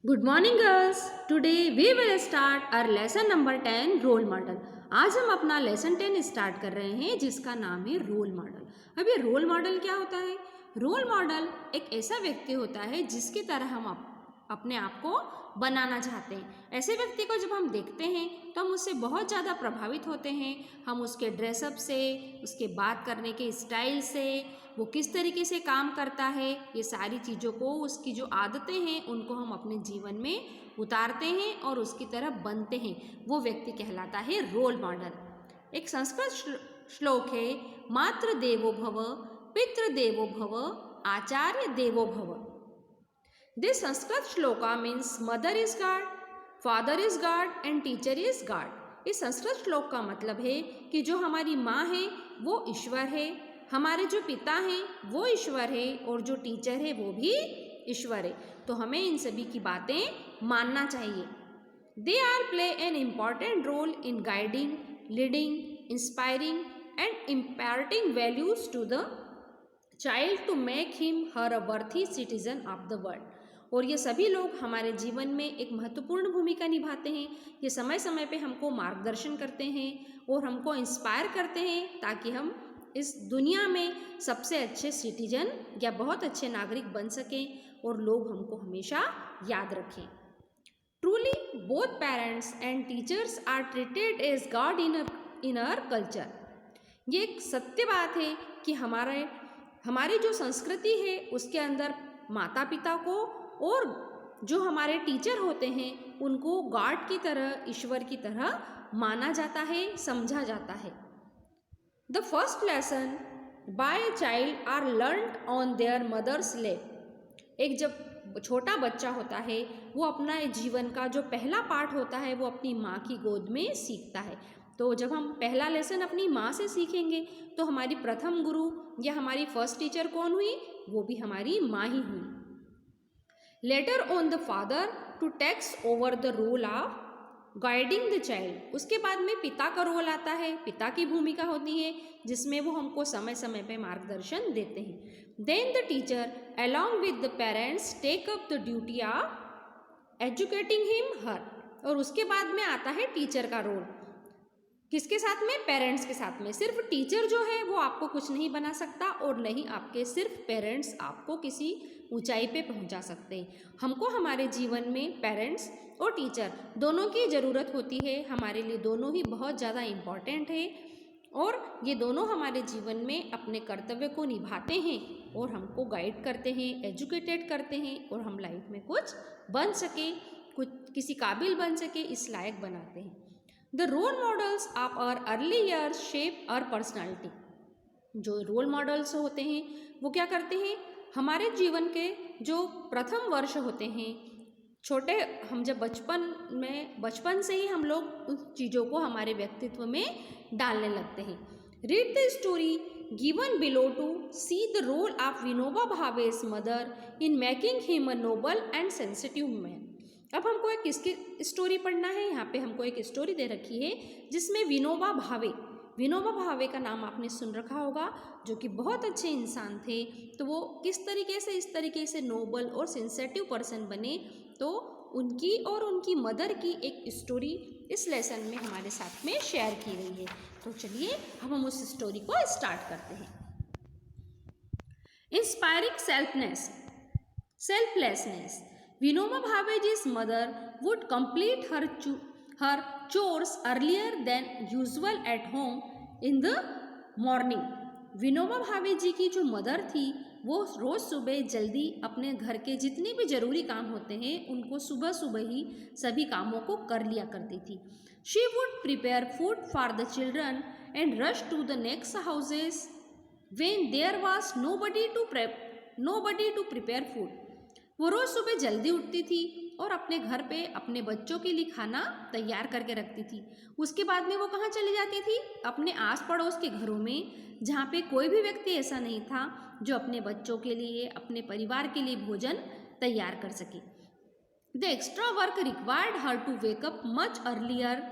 Good morning girls. Today we will start our lesson number 10 role model. आज हम अपना lesson 10 start कर रहे हैं जिसका नाम है रोल मॉडल। अब ये रोल मॉडल क्या होता है? रोल मॉडल एक ऐसा व्यक्ति होता है जिसकी तरह हम अपने आप को बनाना चाहते हैं। ऐसे व्यक्ति को जब हम देखते हैं तो हम उससे बहुत ज़्यादा प्रभावित होते हैं। हम उसके ड्रेसअप से, उसके बात करने के स्टाइल से, वो किस तरीके से काम करता है, ये सारी चीज़ों को, उसकी जो आदतें हैं उनको हम अपने जीवन में उतारते हैं और उसकी तरह बनते हैं। वो व्यक्ति कहलाता है रोल मॉडल। एक संस्कृत श्लोक है, मातृ देवो भव, पितृ देवो भव, आचार्य देवो भव। This Sanskrit shloka means mother is God, father is God and teacher is God. इस संस्कृत श्लोक का मतलब है कि जो हमारी माँ है वो ईश्वर है, हमारे जो पिता हैं वो ईश्वर है और जो टीचर है वो भी ईश्वर है। तो हमें इन सभी की बातें मानना चाहिए। They are play an important role in guiding, leading, inspiring and imparting values to the child to make him her a worthy citizen of the world. और ये सभी लोग हमारे जीवन में एक महत्वपूर्ण भूमिका निभाते हैं। ये समय समय पे हमको मार्गदर्शन करते हैं और हमको इंस्पायर करते हैं ताकि हम इस दुनिया में सबसे अच्छे सिटीजन या बहुत अच्छे नागरिक बन सकें और लोग हमको हमेशा याद रखें। Truly both parents and teachers are treated as God in our culture. ये एक सत्य बात है कि हमारी जो संस्कृति है उसके अंदर माता पिता को और जो हमारे टीचर होते हैं उनको गॉड की तरह, ईश्वर की तरह माना जाता है, समझा जाता है। The first lesson by a child are learned on their mother's lap. एक जब छोटा बच्चा होता है वो अपना जीवन का जो पहला पाठ होता है वो अपनी माँ की गोद में सीखता है। तो जब हम पहला लेसन अपनी माँ से सीखेंगे तो हमारी प्रथम गुरु या हमारी फर्स्ट टीचर कौन हुई? वो भी हमारी माँ ही हुई। Later on the father to takes over the role of guiding the child. उसके बाद में पिता का रोल आता है, पिता की भूमिका होती है जिसमें वो हमको समय समय पे मार्गदर्शन देते हैं। Then the teacher along with the parents take up the duty of educating him her. और उसके बाद में आता है टीचर का रोल। किसके साथ में? पेरेंट्स के साथ में। सिर्फ टीचर जो है वो आपको कुछ नहीं बना सकता और नहीं आपके सिर्फ पेरेंट्स आपको किसी ऊंचाई पे पहुंचा सकते हैं। हमको हमारे जीवन में पेरेंट्स और टीचर दोनों की ज़रूरत होती है। हमारे लिए दोनों ही बहुत ज़्यादा इम्पॉर्टेंट है और ये दोनों हमारे जीवन में अपने कर्तव्य को निभाते हैं और हमको गाइड करते हैं, एजुकेटेड करते हैं और हम लाइफ में कुछ बन सके, कुछ किसी काबिल बन सके, इस लायक बनाते हैं। The role models of our early years shape our personality. जो रोल मॉडल्स होते हैं वो क्या करते हैं? हमारे जीवन के जो प्रथम वर्ष होते हैं, छोटे हम जब बचपन से ही हम लोग उन चीज़ों को हमारे व्यक्तित्व में डालने लगते हैं। Read the story given below to see the role of Vinoba Bhave's mother in making him a noble and sensitive man. अब हमको एक किसकी स्टोरी पढ़ना है? यहाँ पे हमको एक स्टोरी दे रखी है जिसमें विनोबा भावे का नाम आपने सुन रखा होगा, जो कि बहुत अच्छे इंसान थे। तो वो किस तरीके से इस तरीके से नोबल और सेंसिटिव पर्सन बने, तो उनकी और उनकी मदर की एक स्टोरी इस लेसन में हमारे साथ में शेयर की गई है। तो चलिए अब हम उस स्टोरी को स्टार्ट करते हैं। Inspiring selflessness. Vinoba Bhaveji's mother would complete her chores earlier than usual at home in the morning. Vinoba Bhave जी की जो मदर थी वो रोज़ सुबह जल्दी अपने घर के जितने भी ज़रूरी काम होते हैं उनको सुबह सुबह ही सभी कामों को कर लिया करती थी। She would prepare food for the children and rush to the next houses when there was nobody to prepare food. वो रोज़ सुबह जल्दी उठती थी और अपने घर पे अपने बच्चों के लिए खाना तैयार करके रखती थी। उसके बाद में वो कहाँ चली जाती थी? अपने आस पड़ोस के घरों में, जहाँ पे कोई भी व्यक्ति ऐसा नहीं था जो अपने बच्चों के लिए, अपने परिवार के लिए भोजन तैयार कर सके। The extra work required her to wake up much earlier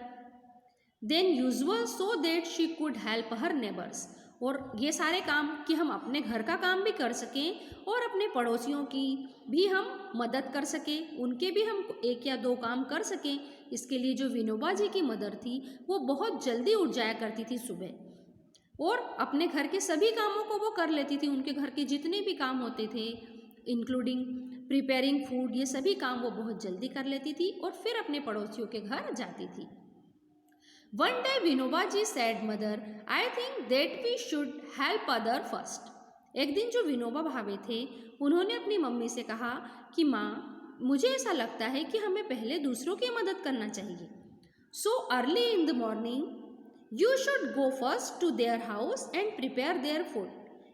than usual so that she could help her neighbours. और ये सारे काम कि हम अपने घर का काम भी कर सकें और अपने पड़ोसियों की भी हम मदद कर सकें, उनके भी हम 1 या 2 काम कर सकें। इसके लिए जो विनोबा जी की मदर थी वो बहुत जल्दी उठ जाया करती थी सुबह और अपने घर के सभी कामों को वो कर लेती थी। उनके घर के जितने भी काम होते थे इंक्लूडिंग प्रिपेयरिंग फूड, ये सभी काम वो बहुत जल्दी कर लेती थी और फिर अपने पड़ोसियों के घर जाती थी। One day Vinoba ji said, "Mother, I think that we should help other first." एक दिन जो विनोबा भावे थे उन्होंने अपनी मम्मी से कहा कि माँ, मुझे ऐसा लगता है कि हमें पहले दूसरों की मदद करना चाहिए। So early in the morning, you should go first to their house and prepare their food.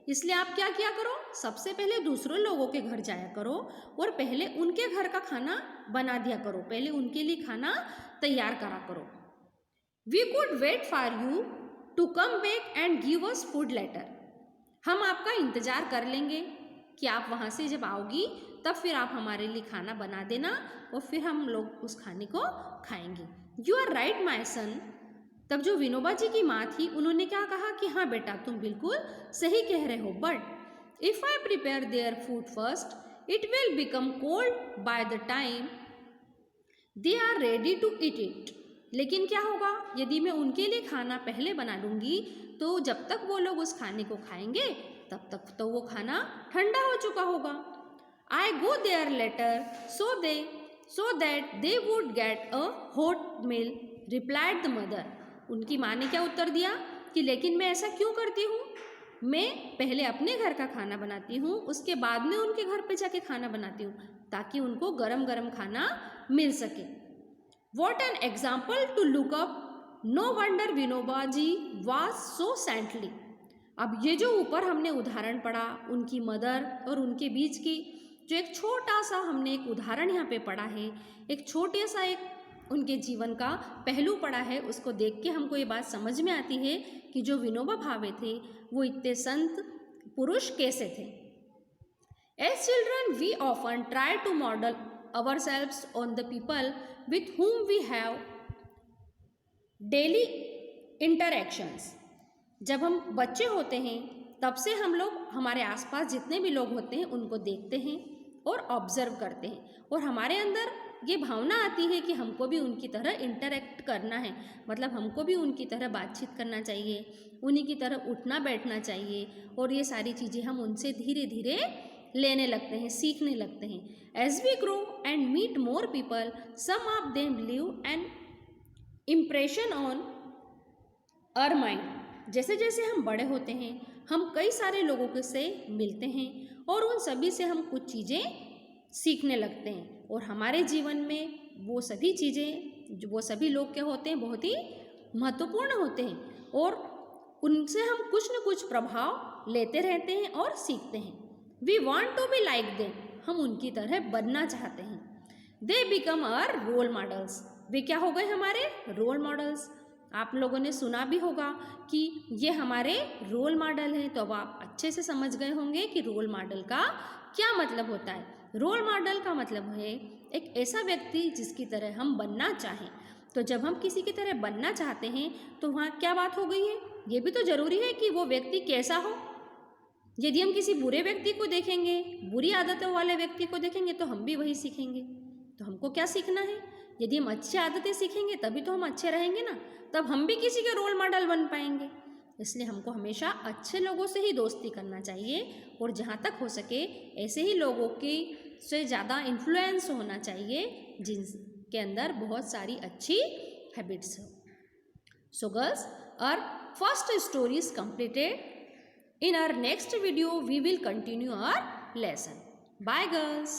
इसलिए आप क्या किया करो, सबसे पहले दूसरों लोगों के घर जाया करो और पहले उनके घर का खाना बना दिया करो, पहले उनके लिए खाना तैयार करा करो। We could wait for you to come back and give us food later. हम आपका इंतज़ार कर लेंगे कि आप वहाँ से जब आओगी तब फिर आप हमारे लिए खाना बना देना और फिर हम लोग उस खाने को खाएंगे। You are right, my son. तब जो विनोबा जी की माँ थी उन्होंने क्या कहा कि हाँ बेटा, तुम बिल्कुल सही कह रहे हो, but if I prepare their food first it will become cold by the time they are ready to eat it. लेकिन क्या होगा यदि मैं उनके लिए खाना पहले बना लूँगी तो जब तक वो लोग उस खाने को खाएंगे तब तक तो वो खाना ठंडा हो चुका होगा। I go there later so that they would get a hot meal, replied the mother. उनकी माँ ने क्या उत्तर दिया कि लेकिन मैं ऐसा क्यों करती हूँ, मैं पहले अपने घर का खाना बनाती हूँ, उसके बाद में उनके घर पे जाके खाना बनाती हूँ ताकि उनको गरम गरम खाना मिल सके। What an example to look up! No wonder Vinoba ji was so saintly. अब ये जो ऊपर हमने उदाहरण पढ़ा उनकी मदर और उनके बीच की जो एक छोटा सा हमने एक उदाहरण यहाँ पे पढ़ा है, एक छोटे सा एक उनके जीवन का पहलू पढ़ा है, उसको देख के हमको ये बात समझ में आती है कि जो विनोबा भावे थे वो इतने संत पुरुष कैसे थे। As children we often try to model ourselves on the people with whom we have daily interactions. जब हम बच्चे होते हैं तब से हम लोग हमारे आसपास जितने भी लोग होते हैं उनको देखते हैं और ऑब्जर्व करते हैं और हमारे अंदर ये भावना आती है कि हमको भी उनकी तरह इंटरेक्ट करना है, मतलब हमको भी उनकी तरह बातचीत करना चाहिए, उन्हीं की तरह उठना बैठना चाहिए और ये सारी चीज़ें हम उनसे धीरे धीरे लेने लगते हैं, सीखने लगते हैं। As we grow and meet more people some of them leave an impression on our mind. जैसे जैसे हम बड़े होते हैं हम कई सारे लोगों से मिलते हैं और उन सभी से हम कुछ चीज़ें सीखने लगते हैं और हमारे जीवन में वो सभी चीज़ें वो सभी लोग क्या होते हैं, बहुत ही महत्वपूर्ण होते हैं और उनसे हम कुछ न कुछ प्रभाव लेते रहते हैं और सीखते हैं। We want to be like them, हम उनकी तरह बनना चाहते हैं। They become our role models, वे क्या हो गए हमारे रोल मॉडल्स। आप लोगों ने सुना भी होगा कि ये हमारे रोल मॉडल हैं, तो अब आप अच्छे से समझ गए होंगे कि रोल मॉडल का क्या मतलब होता है। रोल मॉडल का मतलब है एक ऐसा व्यक्ति जिसकी तरह हम बनना चाहें। तो जब हम किसी की तरह बनना चाहते हैं तो वहाँ क्या बात हो गई है, ये भी तो ज़रूरी है कि वो व्यक्ति कैसा हो। यदि हम किसी बुरे व्यक्ति को देखेंगे, बुरी आदतों वाले व्यक्ति को देखेंगे तो हम भी वही सीखेंगे। तो हमको क्या सीखना है, यदि हम अच्छी आदतें सीखेंगे तभी तो हम अच्छे रहेंगे ना, तब हम भी किसी के रोल मॉडल बन पाएंगे। इसलिए हमको हमेशा अच्छे लोगों से ही दोस्ती करना चाहिए और जहाँ तक हो सके ऐसे ही लोगों की से ज़्यादा इन्फ्लुएंस होना चाहिए जिनके अंदर बहुत सारी अच्छी हैबिट्स हो। So girls, our first story is completed. In our next video we will continue our lesson. Bye girls.